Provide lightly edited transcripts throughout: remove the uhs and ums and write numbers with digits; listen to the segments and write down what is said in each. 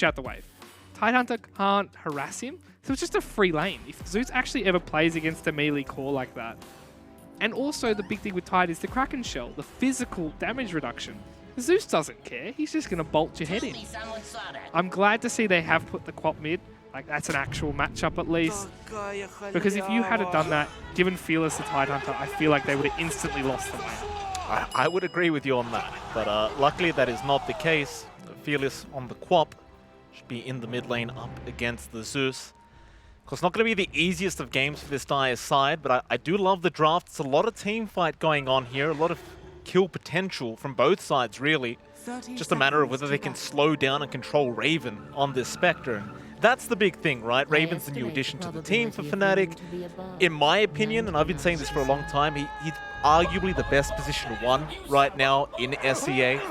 push out the wave. Tidehunter can't harass him, so it's just a free lane. If Zeus actually ever plays against a melee core like that. And also the big thing with Tide is the Kraken Shell, the physical damage reduction. Zeus doesn't care, he's just going to bolt your head in. I'm glad to see they have put the Quap mid, like that's an actual matchup at least. Because if you had done that, given Fearless to Tidehunter, I feel like they would have instantly lost the lane. I would agree with you on that, but luckily that is not the case. Fearless on the Quap should be in the mid lane up against the Zeus. Of course, not going to be the easiest of games for this Dire side, but I do love the draft. It's a lot of team fight going on here, a lot of kill potential from both sides, really. Just a matter of whether they can slow down and control Raven on this Spectre. That's the big thing, right? Raven's the new addition to the team for Fnatic. In my opinion, and I've been saying this for a long time, he's arguably the best position one right now in SEA.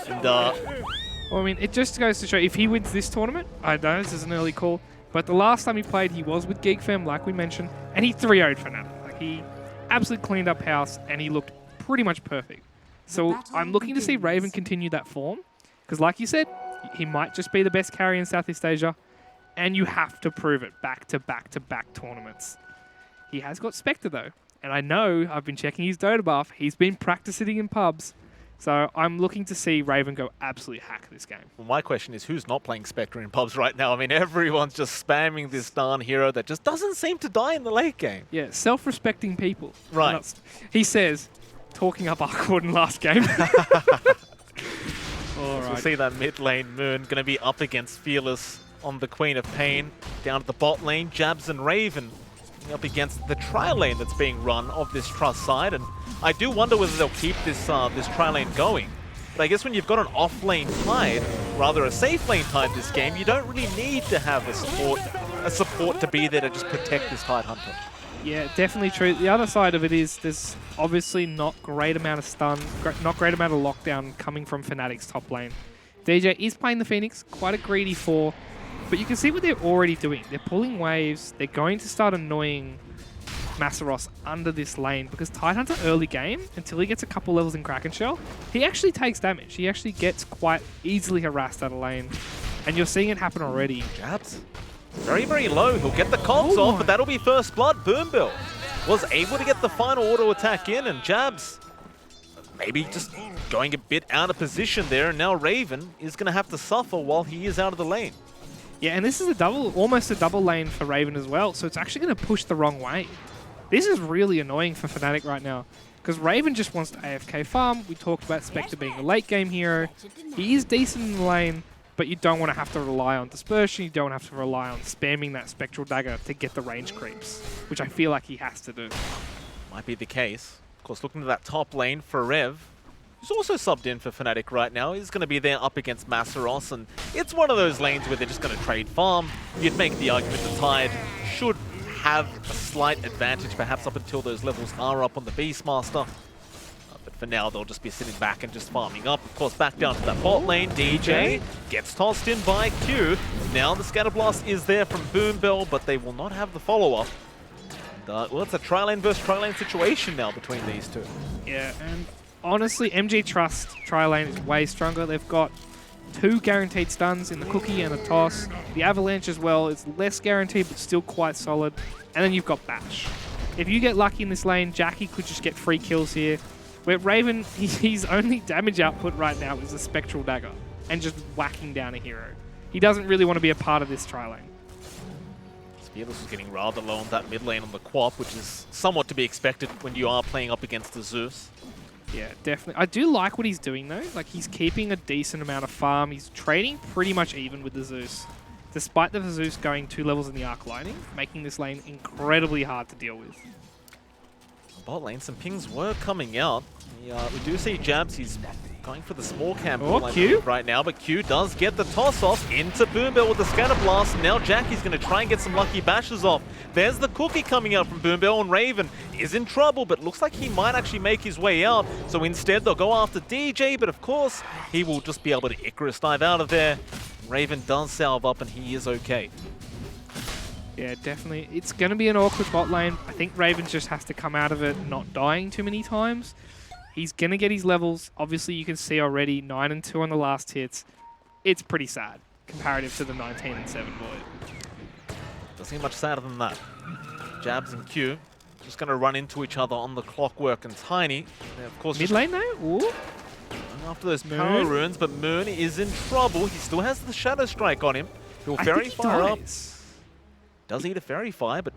And, well, I mean, it just goes to show, if he wins this tournament, I know this is an early call, but the last time he played, he was with GeekFam, like we mentioned, and he 3-0'd Fnatic. Like, he absolutely cleaned up house, and he looked pretty much perfect. So I'm looking to see Raven continue that form, because like you said, he might just be the best carry in Southeast Asia, and you have to prove it back-to-back-to-back tournaments. He has got Spectre, though, and I know, I've been checking his Dota buff, he's been practicing in pubs, so I'm looking to see Raven go absolutely hack this game. Well, my question is, who's not playing Spectre in pubs right now? I mean, everyone's just spamming this darn hero that just doesn't seem to die in the late game. Yeah, self-respecting people. Right. He says, talking up Arkwood in last game. All right. We'll see that mid lane Moon going to be up against Fearless on the Queen of Pain. Down at the bot lane, Jabs and Raven up against the tri-lane that's being run of this Trust side. And I do wonder whether they'll keep this this tri-lane going. But I guess when you've got an off-lane Tide, rather a safe lane Tide this game, you don't really need to have a support to be there to just protect this Tidehunter. Yeah, definitely true. The other side of it is there's obviously not great amount of stun, not great amount of lockdown coming from Fnatic's top lane. DJ is playing the Phoenix, quite a greedy 4, but you can see what they're already doing. They're pulling waves. They're going to start annoying Masaros under this lane because Tidehunter early game, until he gets a couple levels in Kraken Shell, he actually takes damage. He actually gets quite easily harassed out of lane, and you're seeing it happen already. Jabs. Very, very low. He'll get the comps off, but that'll be first blood. Boombill was able to get the final auto attack in, and Jabs maybe just going a bit out of position there, and now Raven is going to have to suffer while he is out of the lane. Yeah, and this is almost a double lane for Raven as well, so it's actually going to push the wrong way. This is really annoying for Fnatic right now, because Raven just wants to AFK farm. We talked about Spectre being a late game hero. He is decent in the lane, but you don't want to have to rely on dispersion. You don't have to rely on spamming that Spectral Dagger to get the range creeps, which I feel like he has to do. Might be the case. Of course, looking at that top lane for Rev, who's also subbed in for Fnatic right now, is going to be there up against Masaros, and it's one of those lanes where they're just going to trade farm. You'd make the argument the Tide should have a slight advantage, perhaps up until those levels are up on the Beastmaster. But for now, they'll just be sitting back and just farming up. Of course, back down to that bot lane. DJ gets tossed in by Q. Now the Scatterblast is there from Boombill, but they will not have the follow-up. Well, it's a tri-lane versus tri-lane situation now between these two. Yeah, and honestly, Motivate.Trust tri-lane is way stronger. They've got 2 guaranteed stuns in the Cookie and the Toss. The Avalanche as well is less guaranteed, but still quite solid. And then you've got Bash. If you get lucky in this lane, Jackie could just get free kills here. Where Raven, his only damage output right now is a Spectral Dagger and just whacking down a hero. He doesn't really want to be a part of this tri-lane. Fearless is getting rather low on that mid lane on the Quap, which is somewhat to be expected when you are playing up against the Zeus. Yeah, definitely. I do like what he's doing, though. Like, he's keeping a decent amount of farm. He's trading pretty much even with the Zeus. Despite the Zeus going 2 levels in the arc lining, making this lane incredibly hard to deal with. Bot lane, some pings were coming out. We do see Jabs, he's going for the small camp right now, but Q does get the toss off into Boombill with the Scatter Blast. Now Jackie's going to try and get some lucky bashes off. There's the Cookie coming out from Boombill, and Raven is in trouble, but looks like he might actually make his way out. So instead, they'll go after DJ, but of course, he will just be able to Icarus dive out of there. Raven does salve up, and he is okay. Yeah, definitely. It's going to be an awkward bot lane. I think Raven just has to come out of it not dying too many times. He's going to get his levels. Obviously, you can see already 9 and 2 on the last hits. It's pretty sad comparative to the 19 and 7 Void. Doesn't seem much sadder than that. Jabs and Q just going to run into each other on the Clockwork and Tiny. They, of course, Mid lane though? Ooh. After those power runes, but Moon is in trouble. He still has the Shadow Strike on him. He'll Fairy Fire up. Does eat a Fairy Fire, but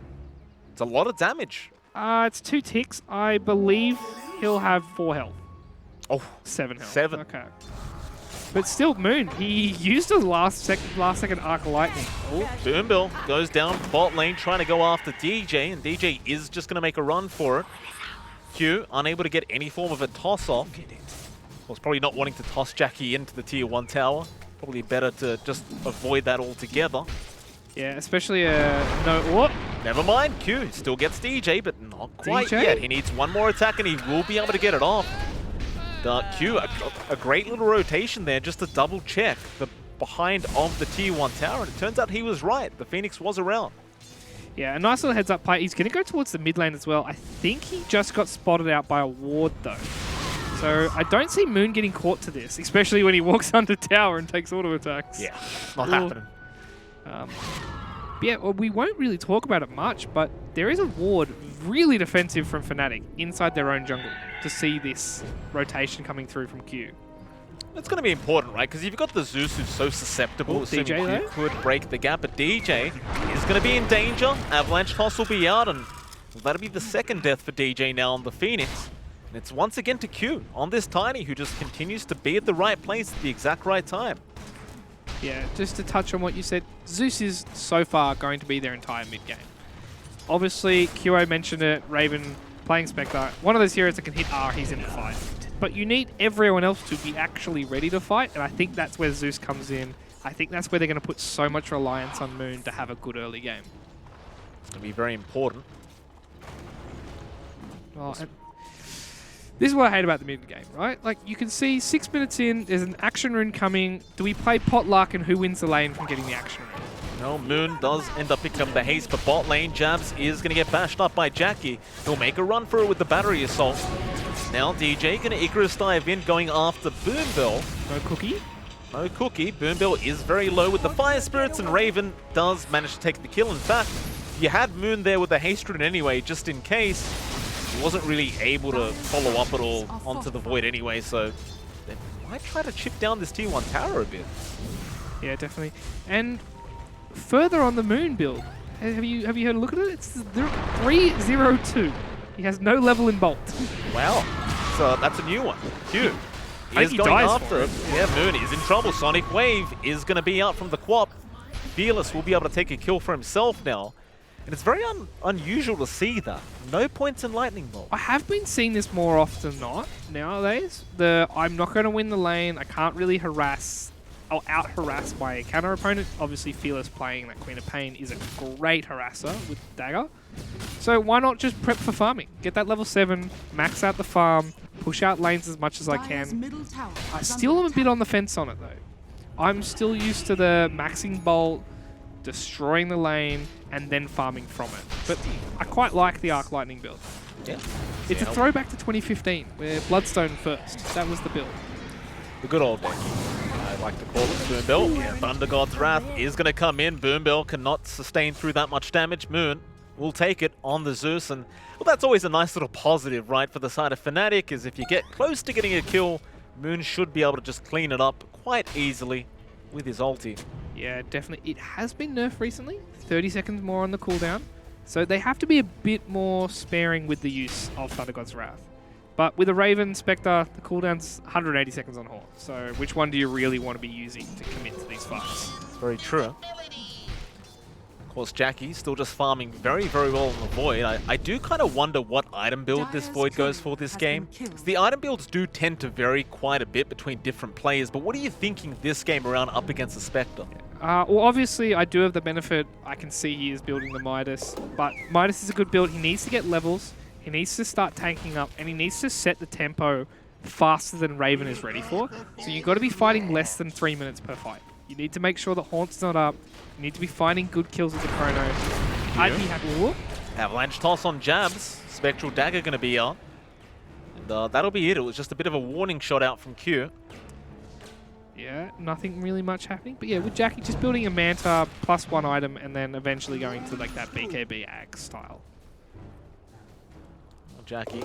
it's a lot of damage. It's 2 ticks. I believe he'll have 4 health. Oh, 7 health. 7. Okay. But still, Moon, he used a last second Arc Lightning. Oh, Boombill goes down bot lane trying to go after DJ, and DJ is just going to make a run for it. Q unable to get any form of a toss off. Was probably not wanting to toss Jackie into the tier 1 tower. Probably better to just avoid that altogether. Yeah, especially no. Whoop. Never mind, Q still gets DJ, but not quite yet. He needs one more attack and he will be able to get it off. Q, a great little rotation there just to double check the behind of the tier 1 tower, and it turns out he was right. The Phoenix was around. Yeah, a nice little heads up play. He's going to go towards the mid lane as well. I think he just got spotted out by a ward though. So I don't see Moon getting caught to this, especially when he walks under tower and takes auto attacks. Yeah, not happening. Yeah, well, we won't really talk about it much, but there is a ward really defensive from Fnatic inside their own jungle to see this rotation coming through from Q. It's going to be important, right? Because you've got the Zeus who's so susceptible. DJ Q could break the gap, but DJ is going to be in danger. Avalanche Toss will be out, and that'll be the second death for DJ now on the Phoenix. And it's once again to Q on this Tiny, who just continues to be at the right place at the exact right time. Yeah, just to touch on what you said, Zeus is so far going to be their entire mid game. Obviously, QO mentioned it, Raven playing Spectre. One of those heroes that can hit R, he's in the fight. But you need everyone else to be actually ready to fight, and I think that's where Zeus comes in. I think that's where they're going to put so much reliance on Moon to have a good early game. It's going to be very important. Well, this is what I hate about the mid game, right? Like, you can see 6 minutes in, there's an action rune coming. Do we play potluck and who wins the lane from getting the action rune? No, Moon does end up picking up the haste, but bot lane Jabs is going to get bashed up by Jackie. He'll make a run for it with the battery assault. Now DJ going to Icarus dive in, going after Boombill. No cookie? No cookie. Boombill is very low with the Fire Spirits, and Raven does manage to take the kill. In fact, you had Moon there with the haste rune anyway, just in case. He wasn't really able to follow up at all onto the Void anyway, so they might try to chip down this tier 1 tower a bit. Yeah, definitely. And further on the Moon build, have you heard a look at it? It's 302. He has no level in Bolt. Wow, so that's a new one. Q is going after it. Yeah, Moon is in trouble. Sonic Wave is going to be out from the Quap. Fearless will be able to take a kill for himself now. And it's very unusual to see that. No points in Lightning Bolt. I have been seeing this more often than not nowadays. I'm not going to win the lane. I can't really harass or out-harass my counter opponent. Obviously, Fearless playing that Queen of Pain is a great harasser with Dagger. So why not just prep for farming? Get that level 7, max out the farm, push out lanes as much as I can. I still am a bit on the fence on it though. I'm still used to the maxing Bolt, destroying the lane, and then farming from it. But I quite like the Arc Lightning build. Yeah. It's a throwback to 2015, where Bloodstone first. That was the build. The good old days. I like to call it Boombill. Yeah, Thunder God's Wrath is going to come in. Boombill cannot sustain through that much damage. Moon will take it on the Zeus, and well, that's always a nice little positive, right, for the side of Fnatic, is if you get close to getting a kill, Moon should be able to just clean it up quite easily with his ulti. Yeah, definitely. It has been nerfed recently. 30 seconds more on the cooldown. So they have to be a bit more sparing with the use of Thunder God's Wrath. But with a Raven, Spectre, the cooldown's 180 seconds on Horde. So which one do you really want to be using to commit to these fights? It's very true. Of course, Jackie still just farming very, very well in the Void. I do kind of wonder what item build this Void goes for this game. The item builds do tend to vary quite a bit between different players, but what are you thinking this game around up against the Spectre? Well, obviously, I do have the benefit. I can see he is building the Midas, but Midas is a good build. He needs to get levels. He needs to start tanking up, and he needs to set the tempo faster than Raven is ready for. So you've got to be fighting less than 3 minutes per fight. You need to make sure that Haunt's not up. You need to be finding good kills with the Chrono. I'd be happy. Whoop. Avalanche Toss on Jabs. Spectral Dagger going to be out. And that'll be it. It was just a bit of a warning shot out from Q. Yeah, nothing really much happening. But yeah, with Jackie just building a Manta plus 1 item and then eventually going to like that BKB Ag style. Well, Jackie,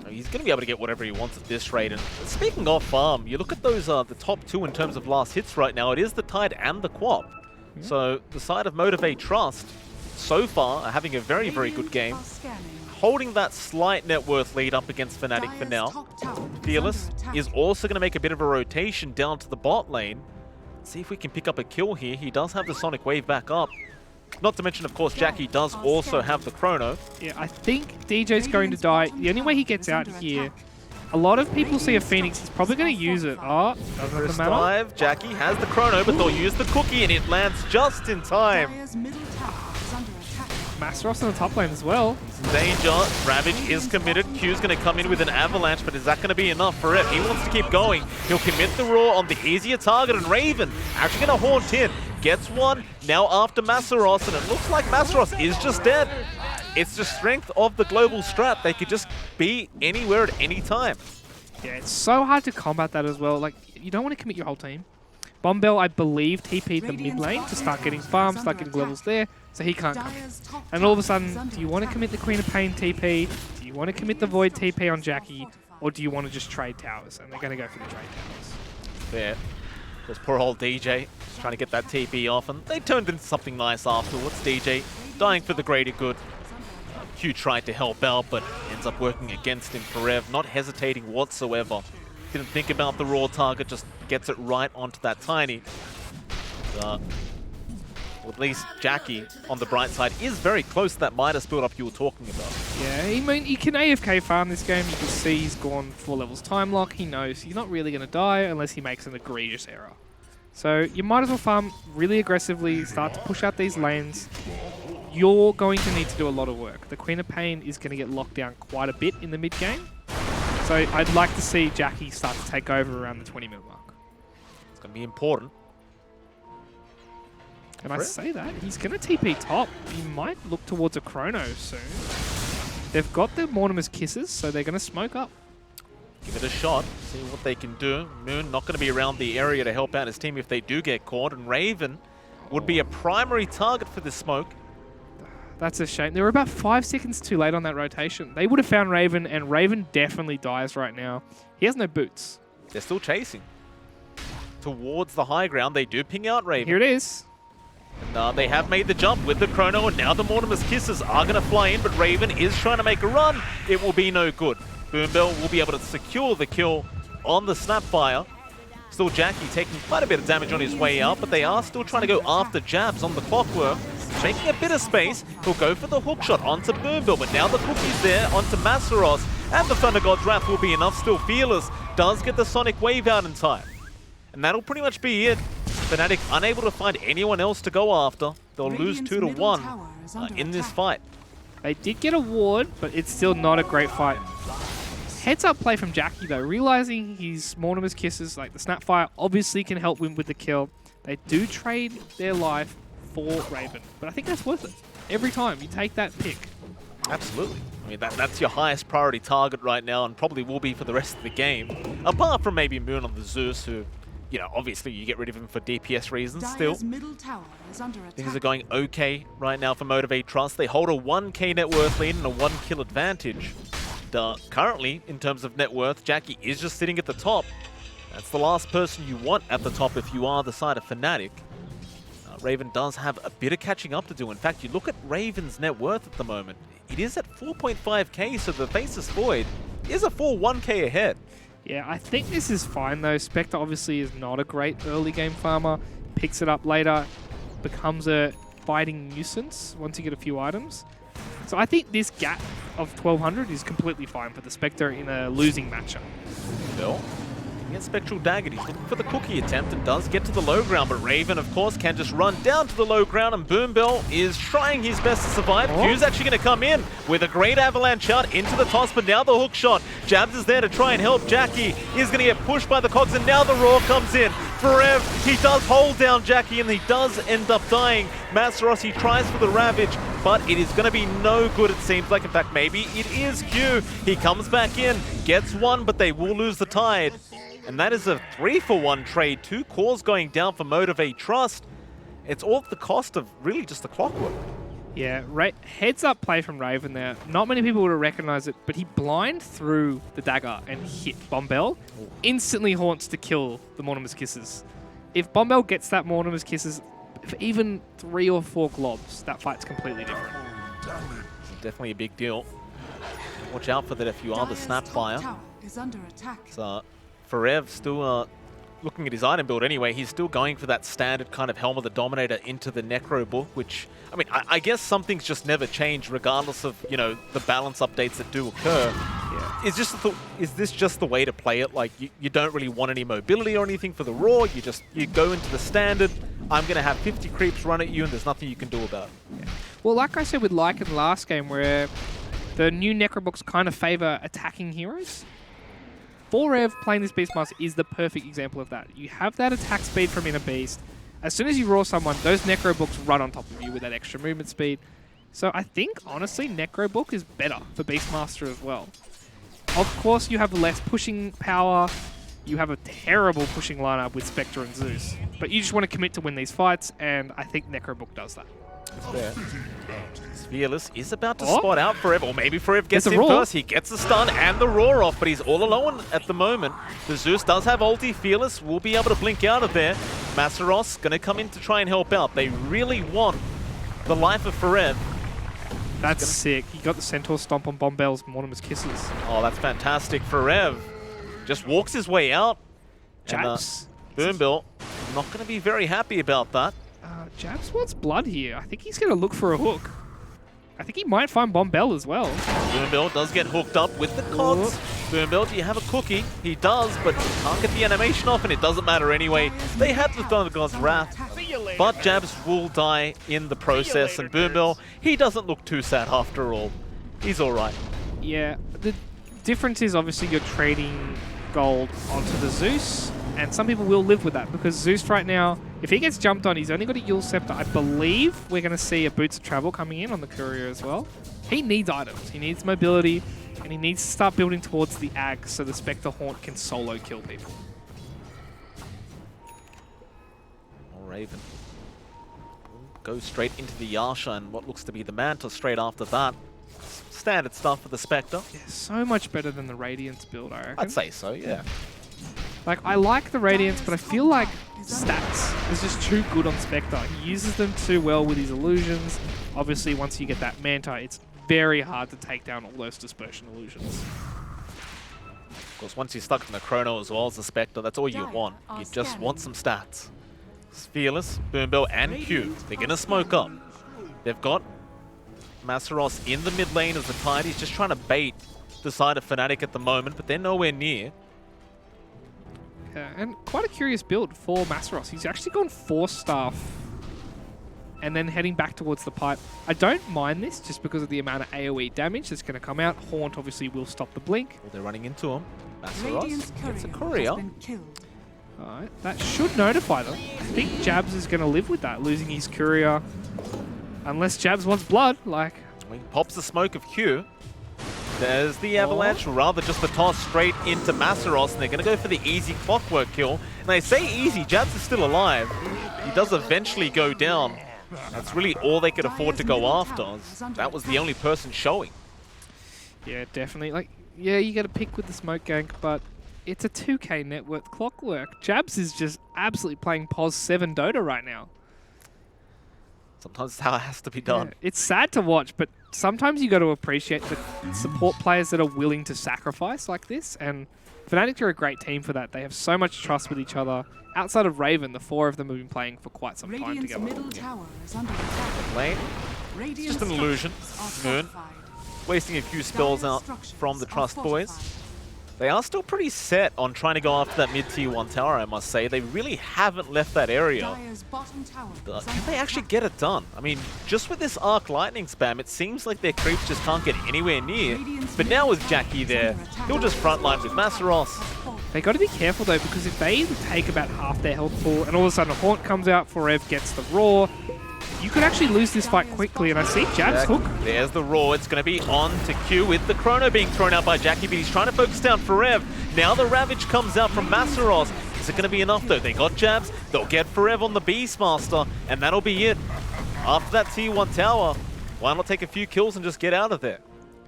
he's going to be able to get whatever he wants at this rate. And speaking of farm, you look at those the top 2 in terms of last hits right now. It is the Tide and the Quap. Yeah. So the side of Motivate.Trust so far are having a very, very good game. Holding that slight net worth lead up against Fnatic for now. Fearless is also going to make a bit of a rotation down to the bot lane. See if we can pick up a kill here. He does have the Sonic Wave back up. Not to mention, of course, Jackie does also have the Chrono. Yeah, I think DJ's going to die. The only way he gets out here, a lot of people see a Phoenix. He's probably going to use it. Oh, doesn't matter. Dive. Jackie has the Chrono, but they'll use the cookie, and it lands just in time. Masteros on the top lane as well. Danger. Ravage is committed. Q's going to come in with an avalanche, but is that going to be enough for it? He wants to keep going. He'll commit the Roar on the easier target, and Raven actually going to haunt in. Gets one. Now after Masteros, and it looks like Masteros is just dead. It's the strength of the global strat. They could just be anywhere at any time. Yeah, it's so hard to combat that as well. Like, you don't want to commit your whole team. Bombell, I believe, TP'd the mid lane to start getting farms, start getting levels there, so he can't come in. And all of a sudden, do you want to commit the Queen of Pain TP? Do you want to commit the Void TP on Jackie? Or do you want to just trade towers? And they're going to go for the trade towers. Fair. There's poor old DJ trying to get that TP off, and they turned into something nice afterwards. DJ dying for the greater good. Q tried to help out, but ends up working against him forever, not hesitating whatsoever. Didn't think about the raw target, just gets it right onto that Tiny. Well, at least Jackie, on the bright side, is very close to that Midas build-up you were talking about. Yeah, I mean, he can AFK farm this game. You can see he's gone 4 levels time lock. He knows he's not really going to die unless he makes an egregious error. So you might as well farm really aggressively, start to push out these lanes. You're going to need to do a lot of work. The Queen of Pain is going to get locked down quite a bit in the mid-game. So I'd like to see Jackie start to take over around the 20-minute mark. It's going to be important. Can I say that? He's going to TP top. He might look towards a Chrono soon. They've got the Mortimer's Kisses, so they're going to smoke up. Give it a shot, see what they can do. Moon not going to be around the area to help out his team if they do get caught, and Raven would be a primary target for this smoke. That's a shame. They were about 5 seconds too late on that rotation. They would have found Raven, and Raven definitely dies right now. He has no boots. They're still chasing. Towards the high ground, they do ping out Raven. Here it is. And, they have made the jump with the Chrono, and now the Mortimer's Kisses are going to fly in, but Raven is trying to make a run. It will be no good. Boombell will be able to secure the kill on the Snapfire. Still Jackie taking quite a bit of damage on his way out, but they are still trying to go after jabs on the Clockwork. Making a bit of space, he'll go for the hook shot onto Boombell, but now the cookie's there onto Masteros, and the Thunder God's Wrath will be enough. Still Fearless does get the Sonic Wave out in time. And that'll pretty much be it. Fnatic unable to find anyone else to go after. They'll lose 2-1 in this fight. They did get a ward, but it's still not a great fight. Heads up play from Jackie though, realizing his Mortimer's Kisses, like the Snapfire, obviously can help win with the kill. They do trade their life for Raven, but I think that's worth it. Every time you take that pick. Absolutely. I mean, that's your highest priority target right now, and probably will be for the rest of the game. Apart from maybe Moon on the Zeus, who, you know, obviously you get rid of him for DPS reasons still. Things are going okay right now for Motivate.Trust. They hold a 1k net worth lead and a 1 kill advantage. Currently, in terms of net worth, Jackie is just sitting at the top. That's the last person you want at the top if you are the side of Fnatic. Raven does have a bit of catching up to do. In fact, you look at Raven's net worth at the moment. It is at 4.5k, so the Faceless Void is a full 1k ahead. Yeah, I think this is fine though. Spectre obviously is not a great early game farmer. Picks it up later, becomes a fighting nuisance once you get a few items. So I think this gap of 1200 is completely fine for the Spectre in a losing matchup. Bill against Spectral Dagger, he's looking for the cookie attempt and does get to the low ground, but Raven, of course, can just run down to the low ground, and Boombell is trying his best to survive. Q's actually going to come in with a great avalanche out into the toss, but now the hook shot. Jabs is there to try and help. Jackie is going to get pushed by the cogs, and now the Roar comes in. Forever, he does hold down Jackie, and he does end up dying. Masteros tries for the Ravage, but it is going to be no good, it seems like. In fact, maybe it is Q. He comes back in, gets one, but they will lose the Tide. And that is a 3-for-1 trade. 2 cores going down for Motivate.Trust. It's all at the cost of really just the clockwork. Yeah, heads up play from Raven there. Not many people would have recognized it, but he blind through the dagger and hit Bombell. Instantly haunts to kill the Mortimer's Kisses. If Bombell gets that Mortimer's Kisses, for even 3 or 4 globs, that fight's completely different. It's definitely a big deal. Watch out for that if you are the Snapfire. So, Forev still looking at his item build anyway. He's still going for that standard kind of Helm of the Dominator into the Necro book, which, I mean, I guess some things just never change regardless of, you know, the balance updates that do occur. Yeah. Is this just the way to play it? Like, you don't really want any mobility or anything for the Raw. You go into the standard. I'm going to have 50 creeps run at you and there's nothing you can do about it. Yeah. Well, like I said with Lycan last game, where the new Necro books kind of favor attacking heroes, Forev playing this Beastmaster is the perfect example of that. You have that attack speed from Inner Beast. As soon as you raw someone, those Necro books run on top of you with that extra movement speed. So I think, honestly, Necro book is better for Beastmaster as well. Of course, you have less pushing power. You have a terrible pushing lineup with Spectre and Zeus. But you just want to commit to win these fights, and I think Necro book does that. Fair. Fearless is about to spot out Forev, or maybe Forev gets in first. He gets the stun and the roar off, but he's all alone at the moment. The Zeus does have ulti. Fearless will be able to blink out of there. Masaros going to come in to try and help out. They really want the life of Forev. That's sick. He got the Centaur stomp on Bombell's Mortimer's Kisses. Oh, that's fantastic. Forev just walks his way out. Jabs. Boombill not going to be very happy about that. Jabs wants blood here. I think he's going to look for a hook. I think he might find Bombell as well. Boombill does get hooked up with the cogs. Boombill, do you have a cookie? He does, but can't get the animation off, and it doesn't matter anyway. They had the Thunder God's Wrath, but Jabs will die in the process, and Boombill, he doesn't look too sad after all. He's all right. Yeah, the difference is obviously you're trading gold onto the Zeus, and some people will live with that because Zeus right now, if he gets jumped on, he's only got a Yule Scepter. I believe we're going to see a Boots of Travel coming in on the Courier as well. He needs items. He needs mobility, and he needs to start building towards the Ag so the Spectre Haunt can solo kill people. Raven goes straight into the Yasha and what looks to be the Manta straight after that. Standard stuff for the Spectre. Yeah, so much better than the Radiance build, I reckon. I'd say so, yeah. Like, I like the Radiance, but I feel like stats is just too good on Spectre. He uses them too well with his illusions. Obviously, once you get that Manta, it's very hard to take down all those dispersion illusions. Of course, once you're stuck in the Chrono as well as the Spectre, that's all you want. You just want some stats. It's Fearless, Boombill, and Q. They're going to smoke up. They've got Masaros in the mid lane as the Tide. He's just trying to bait the side of Fnatic at the moment, but they're nowhere near. Yeah, and quite a curious build for Masaros. He's actually gone Force Staff and then heading back towards the pipe. I don't mind this just because of the amount of AoE damage that's going to come out. Haunt obviously will stop the blink. Well, they're running into him. Masaros gets a Courier. Alright, that should notify them. I think Jabs is going to live with that, losing his Courier. Unless Jabs wants blood, like... He pops the smoke of Q. There's the Avalanche, or rather just the toss straight into Masaros, and they're going to go for the easy clockwork kill. And they say easy, Jabs is still alive. He does eventually go down. That's really all they could afford to go after. That was the only person showing. Yeah, definitely. Like, yeah, you got to pick with the smoke gank, but it's a 2k net worth clockwork. Jabs is just absolutely playing POS 7 Dota right now. Sometimes it's how it has to be done. Yeah, it's sad to watch, but sometimes you got to appreciate the support players that are willing to sacrifice like this. And Fnatic are a great team for that. They have so much trust with each other. Outside of Raven, the 4 of them have been playing for quite some time together. Middle tower is under attack. Lane, it's just an illusion. Moon, wasting a few spells out from the Trust boys. They are still pretty set on trying to go after that mid-tier 1 tower, I must say. They really haven't left that area. But can they actually get it done? I mean, just with this Arc Lightning spam, it seems like their creeps just can't get anywhere near. But now with Jackie there, he'll just frontline with Masaros. They got to be careful though, because if they take about half their health pool and all of a sudden a Haunt comes out, Forev gets the Roar, you could actually lose this fight quickly, and I see Jab's hook. There's the Roar. It's going to be on to Q with the Chrono being thrown out by Jackie, but he's trying to focus down Forev. Now the Ravage comes out from Masaros. Is it going to be enough, though? They got jabs. They'll get Forev on the Beastmaster, and that'll be it. After that T1 tower, why not take a few kills and just get out of there?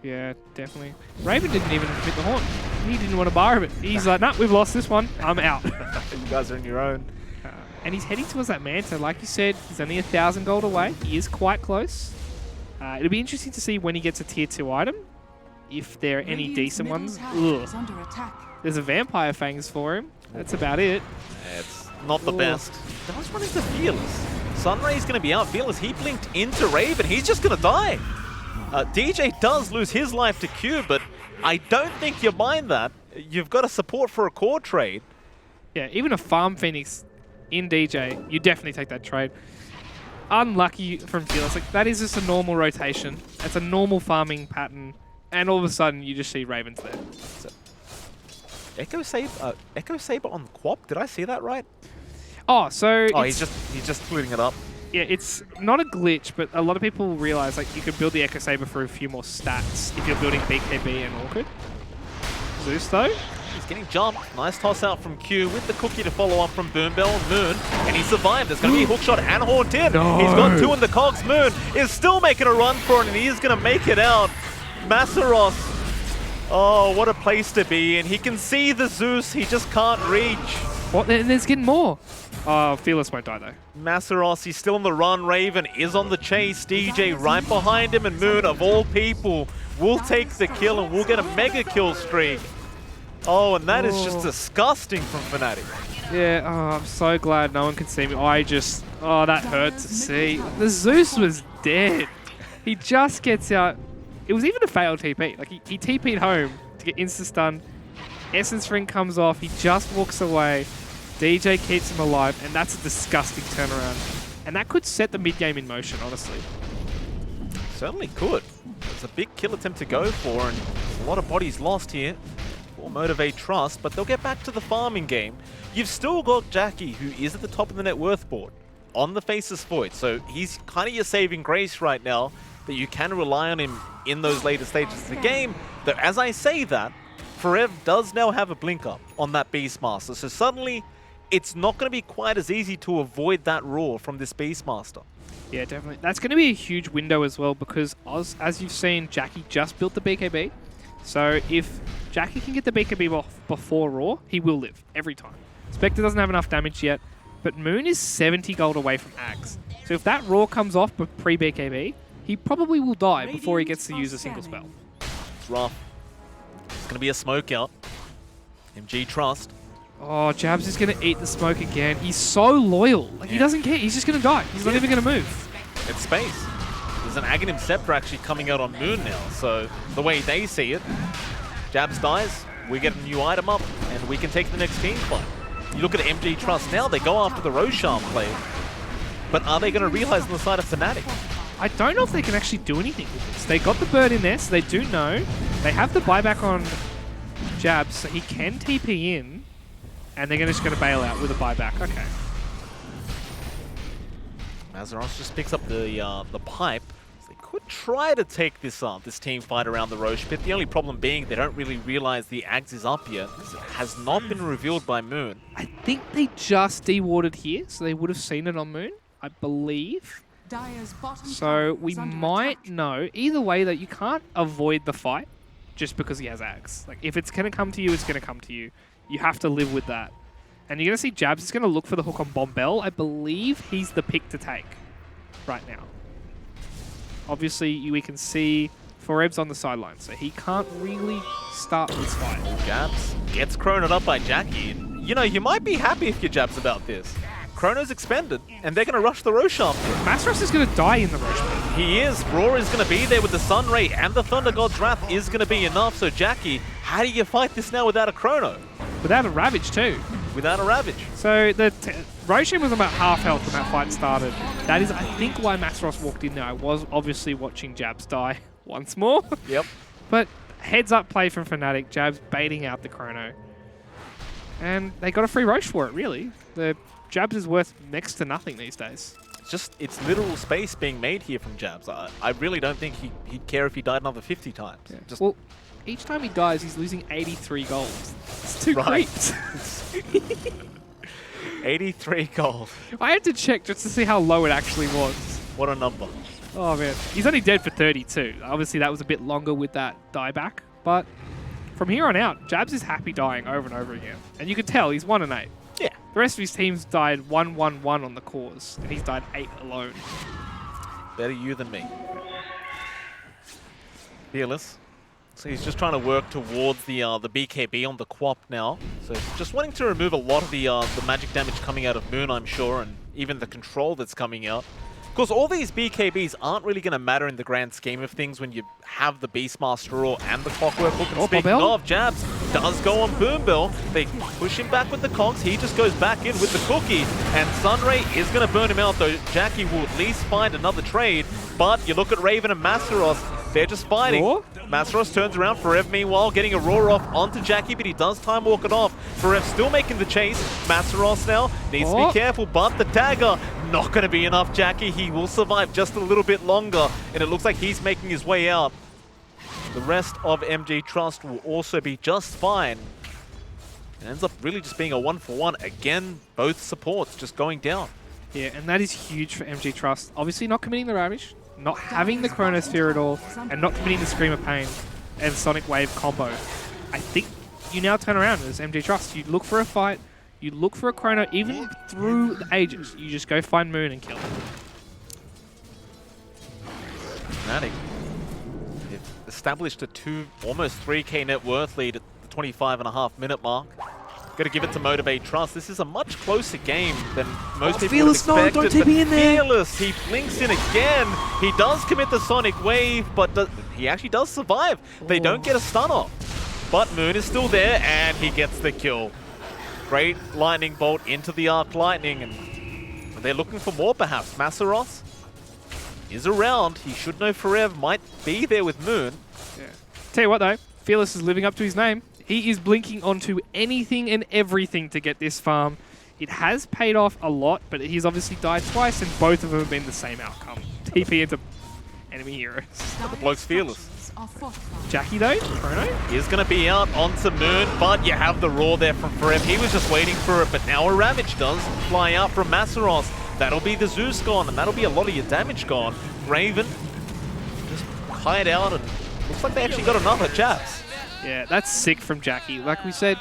Yeah, definitely. Raven didn't even hit the horn. He didn't want to bar it. He's like, nah, we've lost this one. I'm out. You guys are on your own. And he's heading towards that Manta. Like you said, he's only 1,000 gold away. He is quite close. It'll be interesting to see when he gets a tier 2 item, if there are any decent ones. Ugh. There's a Vampire Fangs for him. That's about it. It's not the best. Does run into Fearless. Sunray's going to be out. Fearless, he blinked into Raven. He's just going to die. DJ does lose his life to Q, but I don't think you mind that. You've got a support for a core trade. Yeah, even a Farm Phoenix in DJ, you definitely take that trade. Unlucky from Fearless. Like, that is just a normal rotation. It's a normal farming pattern. And all of a sudden, you just see Ravens there. So, Echo Saber on Quap. Did I see that right? Oh, so he's just splitting it up. Yeah, it's not a glitch, but a lot of people realize like you can build the Echo Saber for a few more stats if you're building BKB and Orchid. Zeus though, he's getting jumped. Nice toss out from Q with the cookie to follow up from Boombell and Moon, and he survived. There's going to be a hook shot and Horned in. No. He's got 2 in the cogs. Moon is still making a run for it, and he is going to make it out. Masaros, oh, what a place to be in. He can see the Zeus, he just can't reach. What? There's getting more. Oh, Fearless won't die though. Masaros, he's still on the run. Raven is on the chase. DJ right behind him, and Moon, of all people, will take the kill and we'll get a mega kill streak. Oh, and that is just disgusting from Fnatic. Yeah, oh, I'm so glad no one can see me. Oh, that hurt to see. The Zeus was dead. He just gets out. It was even a failed TP. Like, he TP'd home to get insta-stunned. Essence Ring comes off. He just walks away. DJ keeps him alive, and that's a disgusting turnaround. And that could set the mid-game in motion, honestly. Certainly could. It's a big kill attempt to go for, and a lot of bodies lost here for Motivate.Trust, but they'll get back to the farming game. You've still got Jackie, who is at the top of the net worth board, on the Faceless Void, so he's kind of your saving grace right now, that you can rely on him in those later stages of the game. Though, as I say that, Forev does now have a blink up on that Beastmaster, so suddenly it's not going to be quite as easy to avoid that roar from this Beastmaster. Yeah, definitely. That's going to be a huge window as well, because as you've seen, Jackie just built the BKB. So if Jackie can get the BKB off before Raw, he will live every time. Spectre doesn't have enough damage yet, but Moon is 70 gold away from Axe. So if that Raw comes off pre-BKB, he probably will die before he gets to use a single spell. It's rough. It's going to be a smoke out. MG Trust. Oh, Jabs is going to eat the smoke again. He's so loyal. Like, he doesn't care. He's just going to die. He's not even going to move. It's space. There's an Aghanim Scepter actually coming out on Moon now, so the way they see it, Jabs dies, we get a new item up, and we can take the next team fight. You look at MG Trust now, they go after the Roshan play, but are they going to realize on the side of Fnatic? I don't know if they can actually do anything with this. They got the bird in there, so they do know. They have the buyback on Jabs, so he can TP in, and they're just going to bail out with a buyback. Okay. Masaros just picks up the pipe. They could try to take this team fight around the Roche pit. The only problem being they don't really realize the Axe is up yet, because it has not been revealed by Moon. I think they just dewarded here, so they would have seen it on Moon, I believe. So we might know either way that you can't avoid the fight just because he has Axe. Like, if it's going to come to you, it's going to come to you. You have to live with that. And you're going to see Jabs is going to look for the hook on Bombell. I believe he's the pick to take right now. Obviously, we can see Forev's on the sideline, so he can't really start this fight. Jabs gets Chronoed up by Jackie. You know, you might be happy if you're Jabs about this. Chrono's expended, and they're going to rush the Roshan. Masaros is going to die in the Roshan. He is. Roar is going to be there with the Sunray, and the Thunder God's Wrath is going to be enough. So, Jackie, how do you fight this now without a Chrono? Without a Ravage, too. Without a Ravage. So, the Roshan was about half health when that fight started. That is, I think, why Masaros walked in there. I was obviously watching Jabs die once more. Yep. But heads up play from Fnatic. Jabs baiting out the Chrono. And they got a free Roche for it, really. The Jabs is worth next to nothing these days. it's literal space being made here from Jabs. I really don't think he'd care if he died another 50 times. Yeah. Just Well, each time he dies, he's losing 83 gold. It's two Right. creeps. 83 gold. I had to check just to see how low it actually was. What a number. Oh man, he's only dead for 32. Obviously that was a bit longer with that dieback, but from here on out, Jabs is happy dying over and over again. And you can tell he's 1-8. Yeah. The rest of his team's died 1-1-1 on the cause, and he's died 8 alone. Better you than me. Fearless. So he's just trying to work towards the BKB on the Quap now. So just wanting to remove a lot of the magic damage coming out of Moon, I'm sure, and even the control that's coming out. Of course, all these BKBs aren't really going to matter in the grand scheme of things when you have the Beastmaster Roar and the Clockwork Hook. And speaking of, Jabs does go on Boombill. They push him back with the Cogs. He just goes back in with the Cookie. And Sunray is going to burn him out, though. Jackie will at least find another trade. But you look at Raven and Masteros. They're just fighting. Roar? Masteros turns around. Forev, meanwhile, getting a Roar off onto Jackie, but he does time walk it off. Forev still making the chase. Masteros now needs to be careful, but the dagger not going to be enough. Jackie, he will survive just a little bit longer, and it looks like he's making his way out. The rest of Motivate.Trust will also be just fine. It ends up really just being a 1-for-1. Again, both supports just going down. Yeah, and that is huge for Motivate.Trust. Obviously not committing the Ravage, not having the Chronosphere at all, and not committing the Scream of Pain and Sonic Wave combo. I think you now turn around as Motivate.Trust. You look for a fight, you look for a Chrono, even through the ages. You just go find Moon and kill him. Fnatic, they've established a almost 3k net worth lead at the 25.5-minute mark. Got to give it to Motivate.Trust. This is a much closer game than most people would expect. No, don't TP in there. Fearless, he blinks in again. He does commit the Sonic Wave, but he actually does survive. They don't get a stun off. But Moon is still there, and he gets the kill. Great Lightning Bolt into the Arc Lightning, and they're looking for more perhaps. Masteros is around. He should know Forev might be there with Moon. Yeah. Tell you what though, Fearless is living up to his name. He is blinking onto anything and everything to get this farm. It has paid off a lot, but he's obviously died twice, and both of them have been the same outcome. TP into enemy heroes. The bloke's Fearless. Jackie though, Chrono? Is going to be out onto Moon, but you have the Roar there from Forev. He was just waiting for it, but now a Ravage does fly out from Masteros. That'll be the Zeus gone, and that'll be a lot of your damage gone. Raven just hide out, and looks like they actually got another Jabs. Yeah, that's sick from Jackie. Like we said,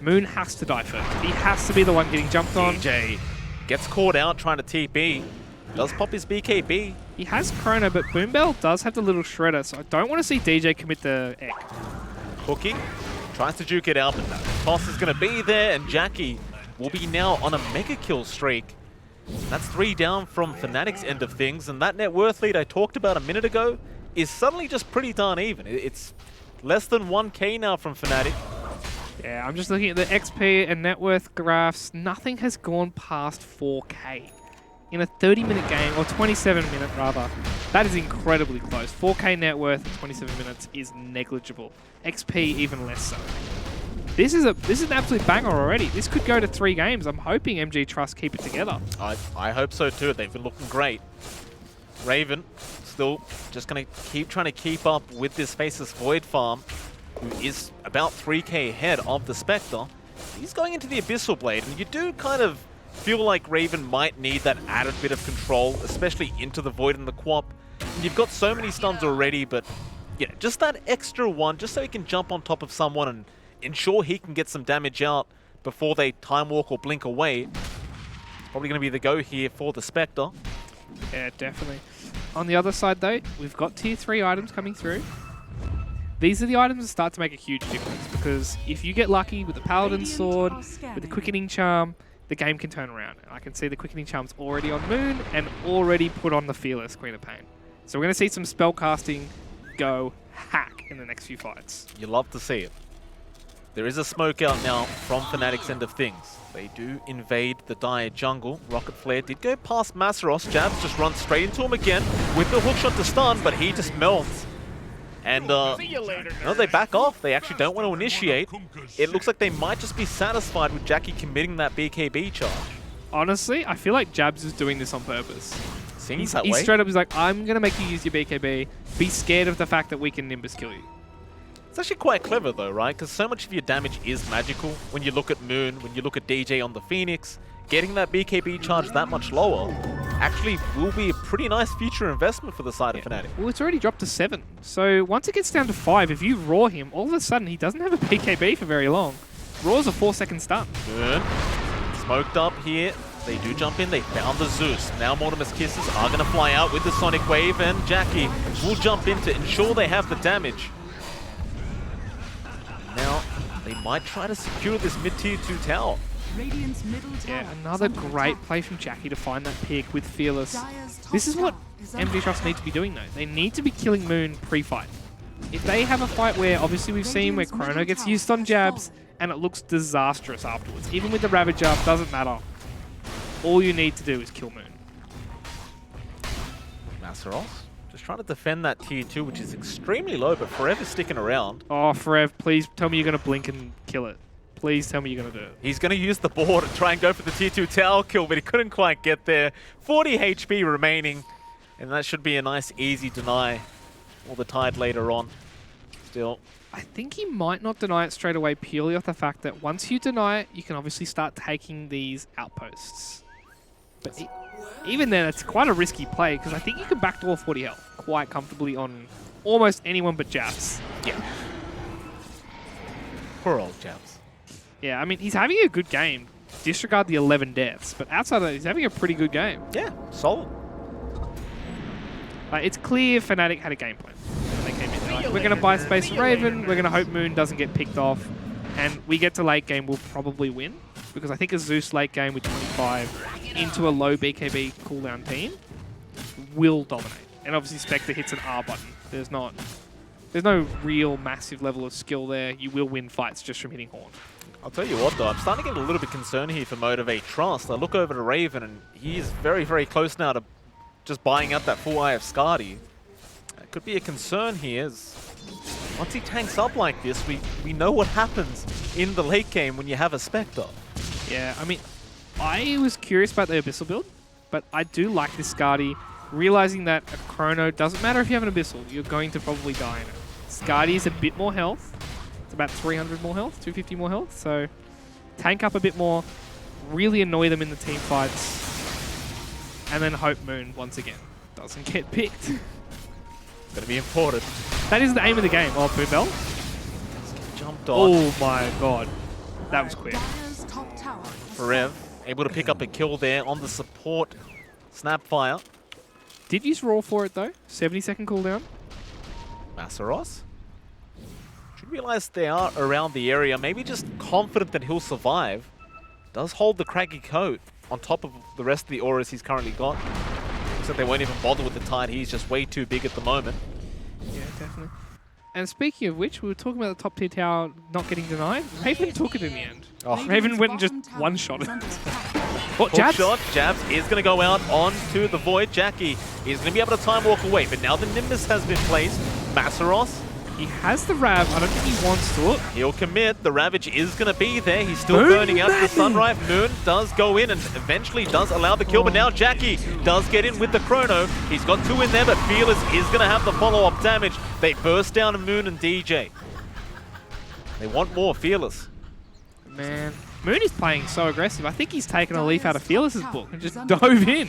Moon has to die first. He has to be the one getting jumped on. DJ gets caught out trying to TP. Does pop his BKB. He has Chrono, but Boombell does have the little shredder, so I don't want to see DJ commit the Ek. Cookie tries to juke it out, but no. Toss is going to be there, and Jackie will be now on a mega kill streak. That's 3 down from Fnatic's end of things, and that net worth lead I talked about a minute ago is suddenly just pretty darn even. It's less than 1k now from Fnatic. Yeah, I'm just looking at the XP and net worth graphs. Nothing has gone past 4k. In a 30-minute game, or 27-minute rather, that is incredibly close. 4k net worth in 27 minutes is negligible. XP even less so. This is an absolute banger already. This could go to 3 games. I'm hoping Motivate.Trust keep it together. I hope so too. They've been looking great. Raven still just going to keep trying to keep up with this Faceless Void farm, who is about 3k ahead of the Spectre. He's going into the Abyssal Blade, and you do kind of feel like Raven might need that added bit of control, especially into the Void and the Quap. And you've got so many stuns already, but yeah, just that extra one, just so he can jump on top of someone and ensure he can get some damage out before they time walk or blink away. Probably going to be the go here for the Spectre. Yeah, definitely. On the other side though, we've got tier 3 items coming through. These are the items that start to make a huge difference, because if you get lucky with the Paladin Sword, with the Quickening Charm, the game can turn around. I can see the Quickening Charm's already on Moon and already put on the Fearless Queen of Pain. So we're going to see some spell casting go hack in the next few fights. You love to see it. There is a smoke out now from Fnatic's end of things. They do invade the Dire jungle. Rocket Flare did go past Masteros. Jabs just runs straight into him again with the hookshot to stun, but he just melts. And no, they back off. They actually don't want to initiate. It looks like they might just be satisfied with Jackie committing that BKB charge. Honestly, I feel like Jabs is doing this on purpose. Seems that He's way. straight up, he's like, I'm going to make you use your BKB. Be scared of the fact that we can Nimbus kill you. It's actually quite clever though, right? Because so much of your damage is magical. When you look at Moon, when you look at DJ on the Phoenix, getting that BKB charge that much lower actually will be a pretty nice future investment for the side of Fnatic. Well, it's already dropped to 7. So once it gets down to 5, if you raw him, all of a sudden he doesn't have a BKB for very long. Raw's a 4-second stun. Moon, smoked up here. They do jump in. They found the Zeus. Now Mortimer's Kisses are going to fly out with the Sonic Wave, and Jackie will jump in to ensure they have the damage. Now, they might try to secure this mid-tier 2 tower. Radiant's middle tower Yeah, is another under great attack. play from Jackie to find that pick with Fearless. Dire's top This is what tower is under MD.Trust attack. need to be doing though. They need to be killing Moon pre-fight. If they have a fight where, obviously we've seen where Radiant's Chrono middle gets tower used on has jabs fallen. and it looks disastrous afterwards. Even with the Ravager, doesn't matter. All you need to do is kill Moon. Masaros just trying to defend that tier 2, which is extremely low, but forever sticking around. Oh, Forev, please tell me you're going to blink and kill it. Please tell me you're going to do it. He's going to use the board and try and go for the tier 2 tower kill, but he couldn't quite get there. 40 HP remaining, and that should be a nice, easy deny. All the Tide later on. Still, I think he might not deny it straight away purely off the fact that once you deny it, you can obviously start taking these outposts. But even then, it's quite a risky play because I think you can backdoor 40 health quite comfortably on almost anyone but Jabs. yeah. Poor old Jabs. Yeah, I mean, he's having a good game. Disregard the 11 deaths, but outside of that, he's having a pretty good game. Yeah, solid. It's clear Fnatic had a game plan when they came in. They're like, we're going to buy space for Raven, we're going to hope Moon doesn't get picked off, and we get to late game, we'll probably win. Because I think a Zeus late game with 25 into a low BKB cooldown team will dominate. And obviously Spectre hits an R button. There's no real massive level of skill there. You will win fights just from hitting Horn. I'll tell you what though, I'm starting to get a little bit concerned here for Motivate.Trust. I look over to Raven and he is very, very close now to just buying out that full eye of Skadi. It could be a concern here as once he tanks up like this, we know what happens in the late game when you have a Spectre. Yeah, I mean, I was curious about the Abyssal build, but I do like this Skadi, realizing that a Chrono, doesn't matter if you have an Abyssal, you're going to probably die in it. Skadi is a bit more health. It's about 300 more health, 250 more health, so tank up a bit more, really annoy them in the team fights, and then hope Moon, once again, doesn't get picked. Gonna be important. That is the aim of the game. Oh, Boom Bell. Jumped on. Oh my god. That was quick. Dire's top tower is Forev able to pick up a kill there on the support. Snapfire. Did use Raw for it though. 70-second cooldown. Masaros. Should realize they are around the area, maybe just confident that he'll survive. Does hold the craggy coat on top of the rest of the auras he's currently got. Looks like they won't even bother with the Tide, he's just way too big at the moment. Yeah, definitely. And speaking of which, we were talking about the top tier tower not getting denied. Raven took it in the end. Oh. Raven went and just bottom tower one-shot is it. under attack. What, Hook Jabs? shot, Jabs is going to go out onto the Void. Jackie is going to be able to time walk away, but now the Nimbus has been placed. Masaros, He has the Rav. I don't think he wants to. he'll commit. The Ravage is going to be there. He's still Moon burning out the Madden. Sunrise. Moon does go in and eventually does allow the kill, but now Jackie does get in with the Chrono. He's got 2 in there, but Fearless is going to have the follow-up damage. They burst down to Moon and DJ. They want more Fearless. Man. Moon is playing so aggressive. I think he's taken a leaf out of Fearless's book and just dove in.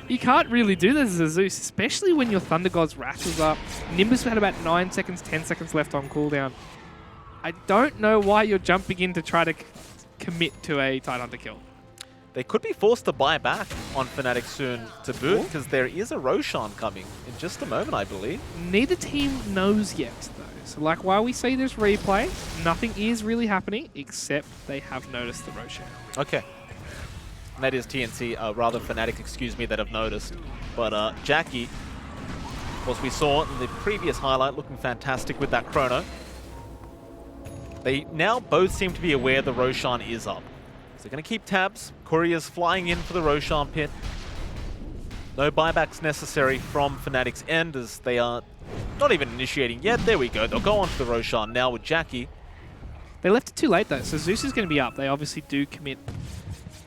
You can't really do this as a Zeus, especially when your Thunder God's Wrath was up. Nimbus had about 9 seconds, 10 seconds left on cooldown. I don't know why you're jumping in to try to commit to a Tide Hunter kill. They could be forced to buy back on Fnatic soon to boot, because there is a Roshan coming in just a moment, I believe. Neither team knows yet, though. So, like, while we see this replay, nothing is really happening, except they have noticed the Roshan. Okay. And that is TNC, rather Fnatic, excuse me, that have noticed. But Jackie, of course, we saw in the previous highlight looking fantastic with that Chrono. They now both seem to be aware the Roshan is up. So they're going to keep tabs. Courier's flying in for the Roshan pit. No buybacks necessary from Fnatic's end as they are not even initiating yet. There we go. They'll go on to the Roshan now with Jackie. They left it too late, though, so Zeus is going to be up. They obviously do commit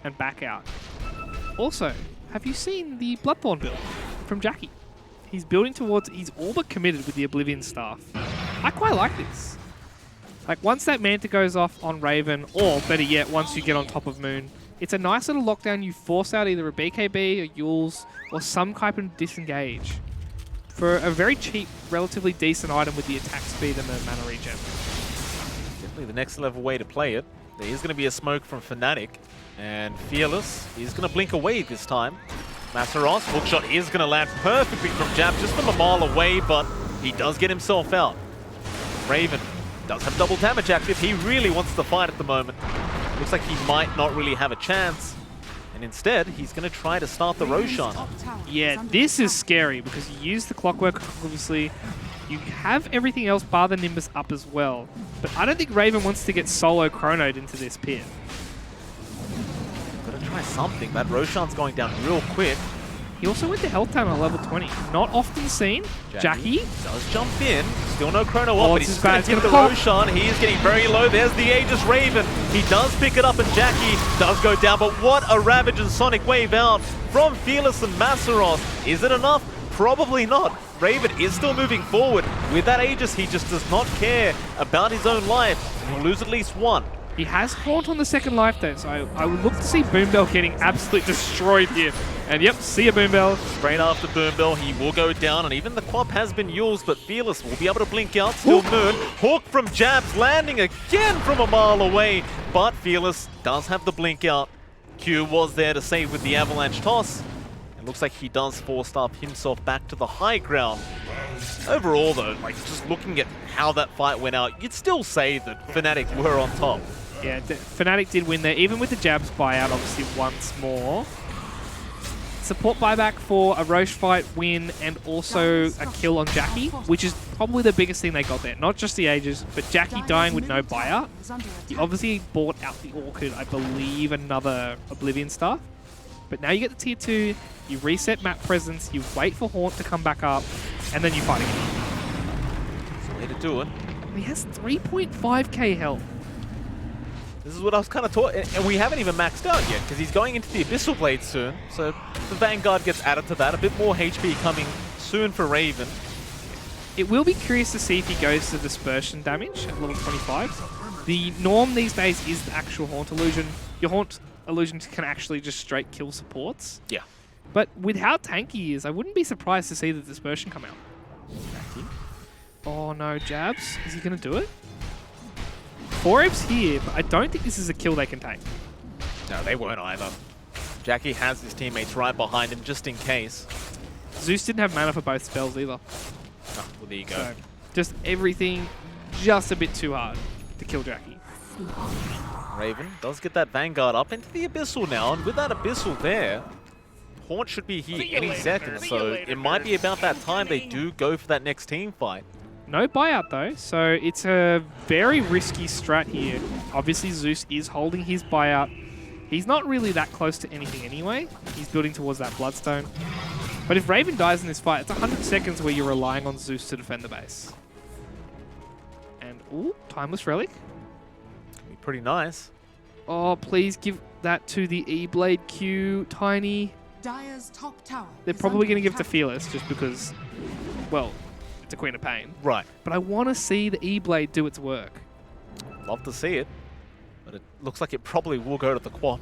and back out. Also, have you seen the Bloodthorn build from Jackie? He's building towards, he's all but committed with the Oblivion Staff. I quite like this. Like, once that Manta goes off on Raven, or better yet, once you get on top of Moon, it's a nice little lockdown. You force out either a BKB, a Yules, or some type of disengage for a very cheap, relatively decent item with the attack speed and the mana regen. Definitely the next level way to play it. There is going to be a smoke from Fnatic, and Fearless is going to blink away this time. Masaros, hookshot is going to land perfectly from Jab, just from a mile away, but he does get himself out. Raven does have double damage active. He really wants to fight at the moment. Looks like he might not really have a chance. And instead, he's going to try to start the Roshan. Yeah, this is scary because you use the Clockwork, obviously. You have everything else bar the Nimbus up as well. But I don't think Raven wants to get solo chronoed into this pit. Gotta try something. That Roshan's going down real quick. He also went to Health Town on level 20. Not often seen. Jackie does jump in. Still no chrono Oh, up, but it's he's his going bad. to get the Roshan. He is getting very low. There's the Aegis Raven. He does pick it up, and Jackie does go down. But what a Ravage and Sonic Wave out from Fearless and Masaros. Is it enough? Probably not. Raven is still moving forward. With that Aegis, he just does not care about his own life. And he'll lose at least one. He has Haunt on the second life though, so I would look to see Boombell getting absolutely destroyed here. And yep, see ya Boombell. Straight after Boombell, he will go down, and even the Quap has been used, but Fearless will be able to blink out. Still Moon. Hawk from Jabs, landing again from a mile away, but Fearless does have the blink out. Q was there to save with the Avalanche toss. It looks like he does force-staff himself back to the high ground. Overall though, like just looking at how that fight went out, you'd still say that Fnatic were on top. Yeah, Fnatic did win there, even with the Jabs buyout obviously once more. Support buyback for a Roche fight win and also a kill on Jackie, which is probably the biggest thing they got there. Not just the Aegis, but Jackie dying with no buyout. He obviously bought out the Orchid, I believe another Oblivion Star. But now you get the tier 2, you reset map presence, you wait for Haunt to come back up, and then you fight again. That's the way to do it. And he has 3.5k health. This is what I was kind of taught, and we haven't even maxed out yet, because he's going into the Abyssal Blade soon, so the Vanguard gets added to that. A bit more HP coming soon for Raven. It will be curious to see if he goes to dispersion damage at level 25. The norm these days is the actual Haunt Illusion. Your Haunt Illusion can actually just straight kill supports. Yeah. But with how tanky he is, I wouldn't be surprised to see the dispersion come out. Oh no, Jabs. Is he going to do it? 4F's here, but I don't think this is a kill they can take. No, they won't either. Jackie has his teammates right behind him just in case. Zeus didn't have mana for both spells either. Oh, well, there you go. So just everything just a bit too hard to kill Jackie. Raven does get that Vanguard up into the Abyssal now, and with that Abyssal there, Haunt should be here any second, so it might be about that time they do go for that next team fight. No buyout though, so it's a very risky strat here. Obviously Zeus is holding his buyout. He's not really that close to anything anyway. He's building towards that Bloodstone. But if Raven dies in this fight, it's 100 seconds where you're relying on Zeus to defend the base. And, ooh, Timeless Relic. Be pretty nice. Oh, please give that to the E-Blade Q, Tiny. Dire's top tower. They're probably going to give it to Fearless just because, well, it's a Queen of Pain. Right. But I want to see the E-Blade do its work. Love to see it, but it looks like it probably will go to the Quap.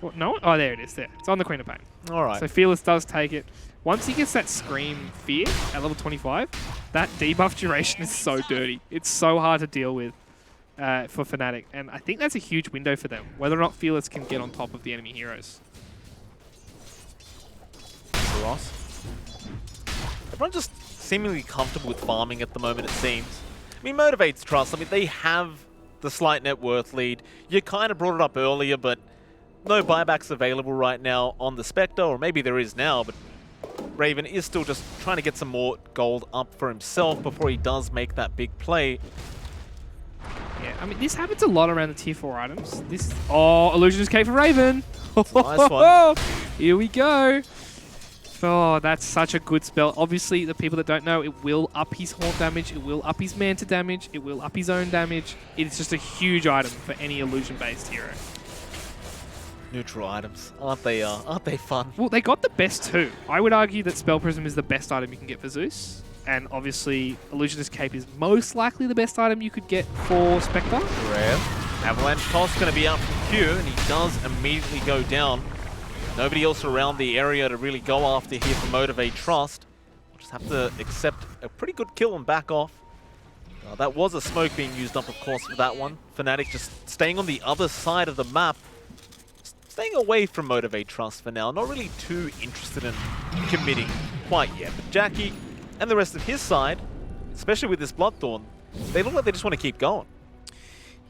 What, no? Oh, there it is. There. It's on the Queen of Pain. All right. So Fearless does take it. Once he gets that Scream Fear at level 25, that debuff duration is so dirty. It's so hard to deal with for Fnatic. And I think that's a huge window for them, whether or not Fearless can get on top of the enemy heroes. Ross. Everyone just seemingly comfortable with farming at the moment, it seems. I mean, Motivate.Trust, I mean, they have the slight net worth lead. You kind of brought it up earlier, but no buybacks available right now on the Spectre, or maybe there is now, but Raven is still just trying to get some more gold up for himself before he does make that big play. Yeah, I mean, this happens a lot around the tier 4 items. This, oh, Illusionist Cave for Raven. Nice one. Here we go. Oh, that's such a good spell. Obviously, the people that don't know, it will up his Haunt damage, it will up his Manta damage, it will up his own damage. It's just a huge item for any Illusion-based hero. Neutral items, aren't they fun? Well, they got the best two. I would argue that Spell Prism is the best item you can get for Zeus. And obviously, Illusionist Cape is most likely the best item you could get for Spectre. Rare. Avalanche Toss going to be out from Q, and he does immediately go down. Nobody else around the area to really go after here for Motivate.Trust. We'll just have to accept a pretty good kill and back off. That was a smoke being used up, of course, for that one. Fnatic just staying on the other side of the map. Staying away from Motivate.Trust for now. Not really too interested in committing quite yet. But Jackie and the rest of his side, especially with this Bloodthorn, they look like they just want to keep going.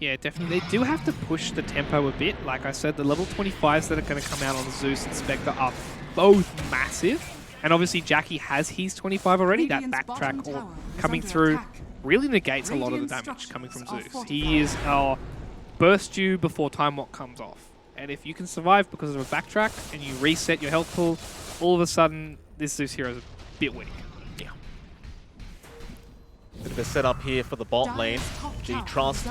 Yeah, definitely. They do have to push the tempo a bit. Like I said, the level 25s that are going to come out on Zeus and Spectre are both massive. And obviously Jackie has his 25 already. That backtrack or coming through really negates a lot of the damage coming from Zeus. He is our burst you before Time Walk comes off. And if you can survive because of a backtrack and you reset your health pool, all of a sudden this Zeus hero is a bit weak. Yeah. Bit of a setup here for the bot lane. G-Trust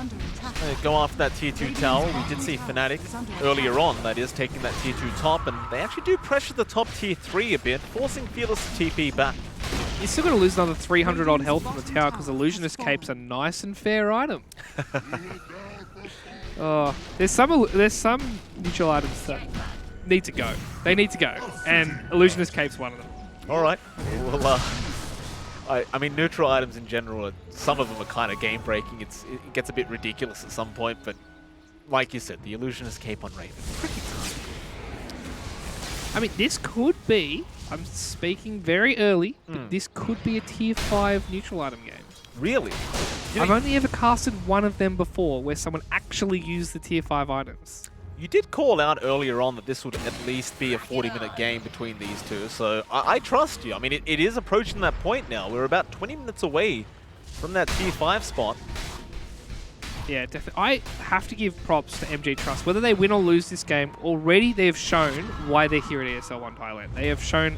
go after that tier 2 tower. We did see Fnatic earlier on, that is, taking that tier 2 top, and they actually do pressure the top tier 3 a bit, forcing Fearless to TP back. You're still going to lose another 300 odd health on the tower because Illusionist Cape's a nice and fair item. Oh, there's some neutral items that need to go. They need to go, and Illusionist Cape's one of them. All right. Well, I mean, neutral items in general, some of them are kind of game-breaking. It gets a bit ridiculous at some point, but like you said, the Illusionist Cape on Raven, pretty tough. I mean, this could be, I'm speaking very early, but this could be a tier 5 neutral item game. Really? I've only ever casted one of them before where someone actually used the tier 5 items. You did call out earlier on that this would at least be a 40-minute game between these two, so I trust you. I mean, it is approaching that point now. We're about 20 minutes away from that tier 5 spot. Yeah, definitely. I have to give props to Motivate.Trust. Whether they win or lose this game, already they've shown why they're here at ESL One Thailand. They have shown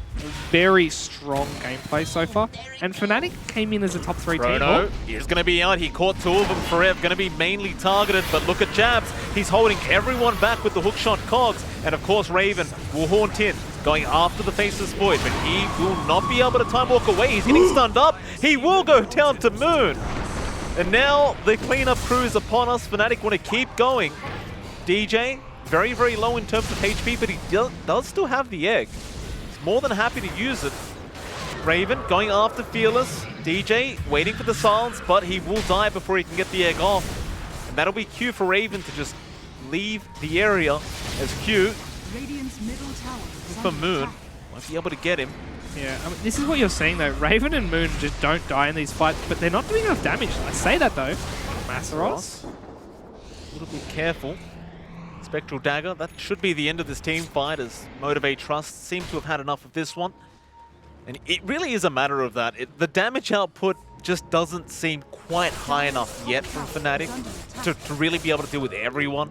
very strong gameplay so far. And Fnatic came in as a top 3 team. Chrono is going to be out. He caught 2 of them forever. Going to be mainly targeted, but look at Jabs. He's holding everyone back with the hookshot cogs. And of course, Raven will haunt in, going after the Faceless Void, but he will not be able to time walk away. He's getting stunned up. He will go down to Moon. And now the cleanup crew is upon us. Fnatic want to keep going. DJ, very, very low in terms of HP, but he does still have the egg. He's more than happy to use it. Raven going after Fearless. DJ waiting for the silence, but he will die before he can get the egg off. And that'll be Q for Raven to just leave the area as Q for Moon. Won't be able to get him. Yeah, I mean, this is what you're seeing though. Raven and Moon just don't die in these fights, but they're not doing enough damage. I say that though. Masaros. A little bit careful. Spectral Dagger, that should be the end of this team fight as Motivate.Trust seem to have had enough of this one. And it really is a matter of that. The damage output just doesn't seem quite high enough yet from Fnatic to really be able to deal with everyone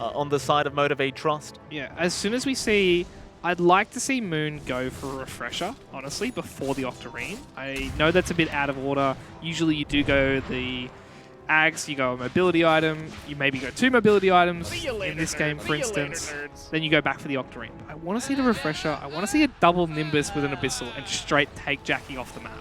on the side of Motivate.Trust. Yeah, as soon as we see... I'd like to see Moon go for a refresher, honestly, before the Octarine. I know that's a bit out of order. Usually you do go the Ags, you go a mobility item, you maybe go 2 mobility items in this game, for instance. Then you go back for the Octarine. I want to see the refresher. I want to see a double Nimbus with an Abyssal and straight take Jackie off the map.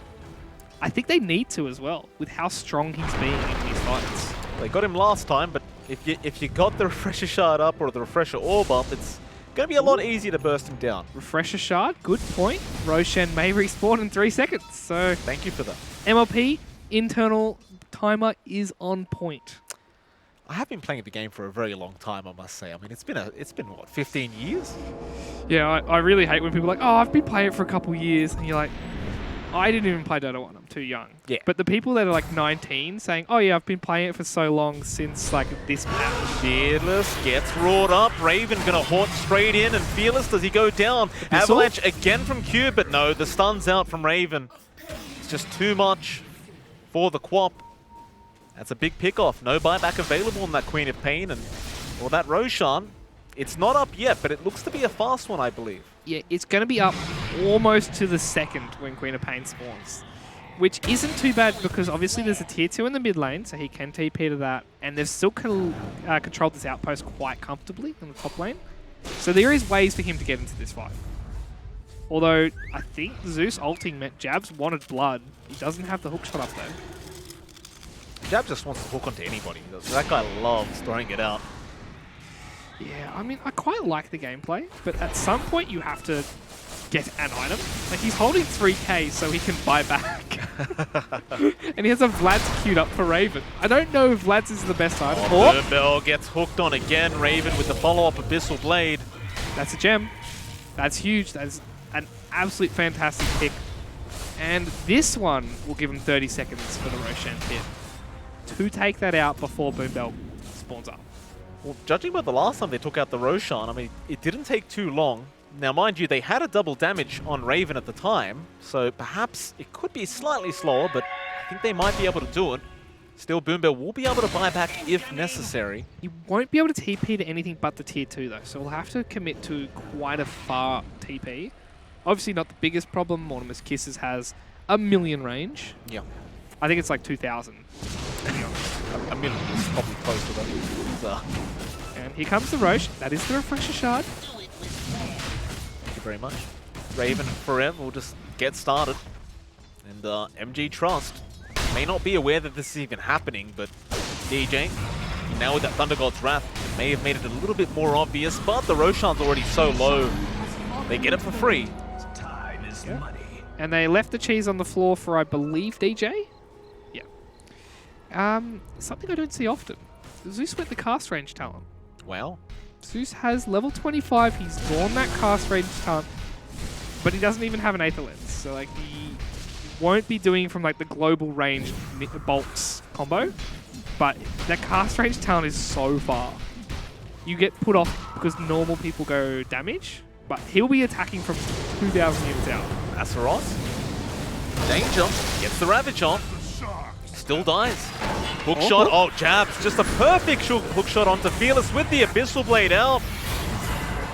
I think they need to as well, with how strong he's being in these fights. They got him last time, but if you got the refresher shard up or the refresher orb up, it's going to be a lot easier to burst him down. Refresher shard, good point. Roshan may respawn in 3 seconds, so... Thank you for that. MLP, internal timer is on point. I have been playing the game for a very long time, I must say. I mean, it's been what, 15 years? Yeah, I really hate when people are like, oh, I've been playing it for a couple years, and you're like, I didn't even play Dota1, I'm too young. Yeah. But the people that are like 19 saying, oh yeah, I've been playing it for so long since like this patch. Fearless gets roared up. Raven gonna haunt straight in, and Fearless, does he go down? Avalanche again from Q, but no, the stun's out from Raven. It's just too much for the Quap. That's a big pick-off. No buyback available on that Queen of Pain, and well, that Roshan, it's not up yet, but it looks to be a fast one, I believe. Yeah, it's going to be up almost to the second when Queen of Pain spawns, which isn't too bad because obviously there's a tier 2 in the mid lane, so he can TP to that, and they've still controlled this outpost quite comfortably in the top lane. So there is ways for him to get into this fight. Although, I think Zeus ulting meant Jabs wanted blood. He doesn't have the hook shot up though. Jab just wants to hook onto anybody. That guy loves throwing it out. Yeah, I mean, I quite like the gameplay, but at some point you have to get an item. Like, he's holding 3k so he can buy back. And he has a Vlad's queued up for Raven. I don't know if Vlad's is the best item. Bell gets hooked on again. Raven with the follow-up Abyssal Blade. That's a gem. That's huge. That's an absolute fantastic pick. And this one will give him 30 seconds for the Roshan hit to take that out before Boombell spawns up. Well, judging by the last time they took out the Roshan, I mean, it didn't take too long. Now, mind you, they had a double damage on Raven at the time, so perhaps it could be slightly slower, but I think they might be able to do it. Still, Boombell will be able to buy back if necessary. He won't be able to TP to anything but the tier 2 though, so we'll have to commit to quite a far TP. Obviously not the biggest problem. Mortimer's Kisses has a million range. Yeah. I think it's like 2,000. A million is probably close to that. So. And here comes the Roche. That is the Refresher Shard. Thank you very much. Raven forever will just get started. And MG.Trust may not be aware that this is even happening, but DJ, now with that Thunder God's Wrath, may have made it a little bit more obvious, but the Roshan's already so low. They get it for free. Time is money. And they left the cheese on the floor for, I believe, DJ? Yeah. Something I don't see often. Zeus went the cast range talent. Wow. Zeus has level 25. He's drawn that cast range talent, but he doesn't even have an Aether Lens. So, like, he won't be doing from, like, the global range bolts combo, but that cast range talent is so far. You get put off because normal people go damage, but he'll be attacking from 2,000 units out. Azeroth. Danger. Gets the Ravage on. Still dies. Hook shot. Oh, Jabs. Just a perfect hook shot onto Fearless with the Abyssal Blade out.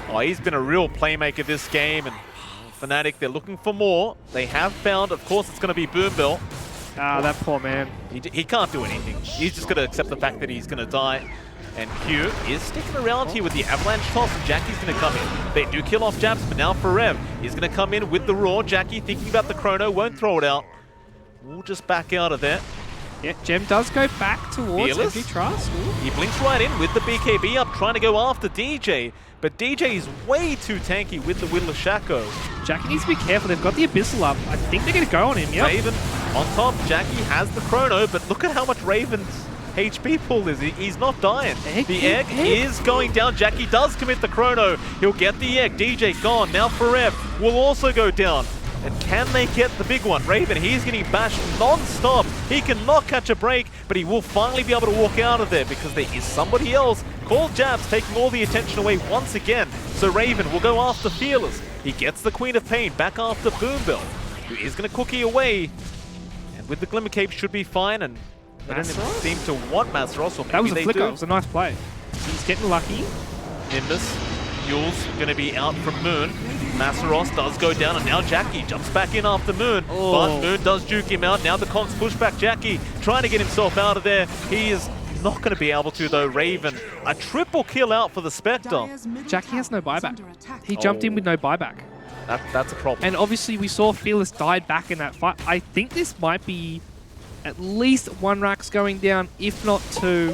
Oh, he's been a real playmaker this game. And Fnatic, they're looking for more. They have found, of course, it's going to be Boombell. Ah, that poor man. He can't do anything. He's just going to accept the fact that he's going to die. And Q is sticking around here with the Avalanche toss, and Jackie's going to come in. They do kill off Jabs, but now Forev is going to come in with the Roar. Jackie thinking about the Chrono, won't throw it out. We'll just back out of there. Yeah, Gem does go back towards MG.Trust. He blinks right in with the BKB up, trying to go after DJ. But DJ is way too tanky with the Whittler Shaco. Jackie needs to be careful. They've got the Abyssal up. I think they're going to go on him, yeah. Raven on top. Jackie has the Chrono, but look at how much Raven's HP pull is. He's not dying. The egg is going down. Jackie does commit the Chrono. He'll get the egg. DJ gone. Now Forev will also go down. And can they get the big one? Raven, he's getting bashed non-stop. He cannot catch a break, but he will finally be able to walk out of there because there is somebody else called Jabs taking all the attention away once again. So Raven will go after Fearless. He gets the Queen of Pain back after Boombell, who is going to cookie away. And with the Glimmer Cape should be fine, and they don't even seem to want Masaros, or maybe that was a they flicker. do. It was a nice play. He's getting lucky. Nimbus, Yule's going to be out from Moon. Masaros does go down, and now Jackie jumps back in after Moon. But Moon does juke him out. Now the cons push back Jackie, trying to get himself out of there. He is not going to be able to, though. Raven, a triple kill out for the Spectre. Jackie has no buyback. He jumped in with no buyback. That's a problem. And obviously we saw Fearless died back in that fight. I think this might be at least one Rax going down, if not two.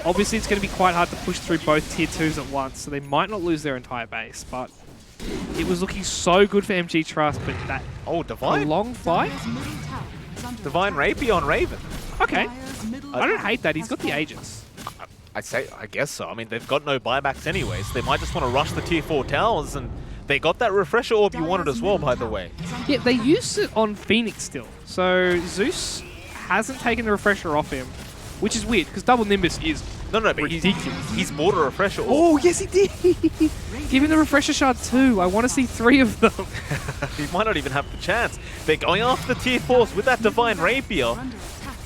Obviously it's going to be quite hard to push through both tier 2s at once, so they might not lose their entire base, but it was looking so good for MG.Trust, but that Divine. a long fight? Divine Rapier on Raven. Okay. I don't hate that. He's got the Aegis. I guess so. I mean, they've got no buybacks anyway, so they might just want to rush the tier 4 towers, and they got that Refresher Orb you wanted as well, by the way. Yeah, they used it on Phoenix still. So Zeus hasn't taken the Refresher off him, which is weird, because Double Nimbus is but ridiculous. He's bought a Refresher Orb. Oh, yes he did! Give him the Refresher Shard too. I want to see 3 of them. He might not even have the chance. They're going after the tier 4s with that Divine Rapier.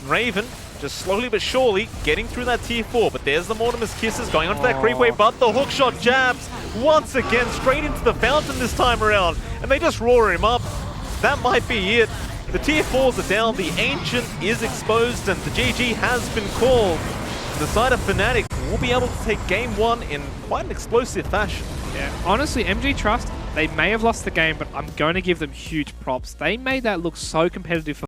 Raven, just slowly but surely, getting through that tier 4. But there's the Mortimer's Kisses going onto that creep wave, but the hook shot Jabs once again straight into the fountain this time around. And they just roar him up. That might be it. The tier 4s are down, the Ancient is exposed, and the GG has been called. The side of Fnatic will be able to take game 1 in quite an explosive fashion. Yeah, honestly, Motivate.Trust, they may have lost the game, but I'm going to give them huge props. They made that look so competitive for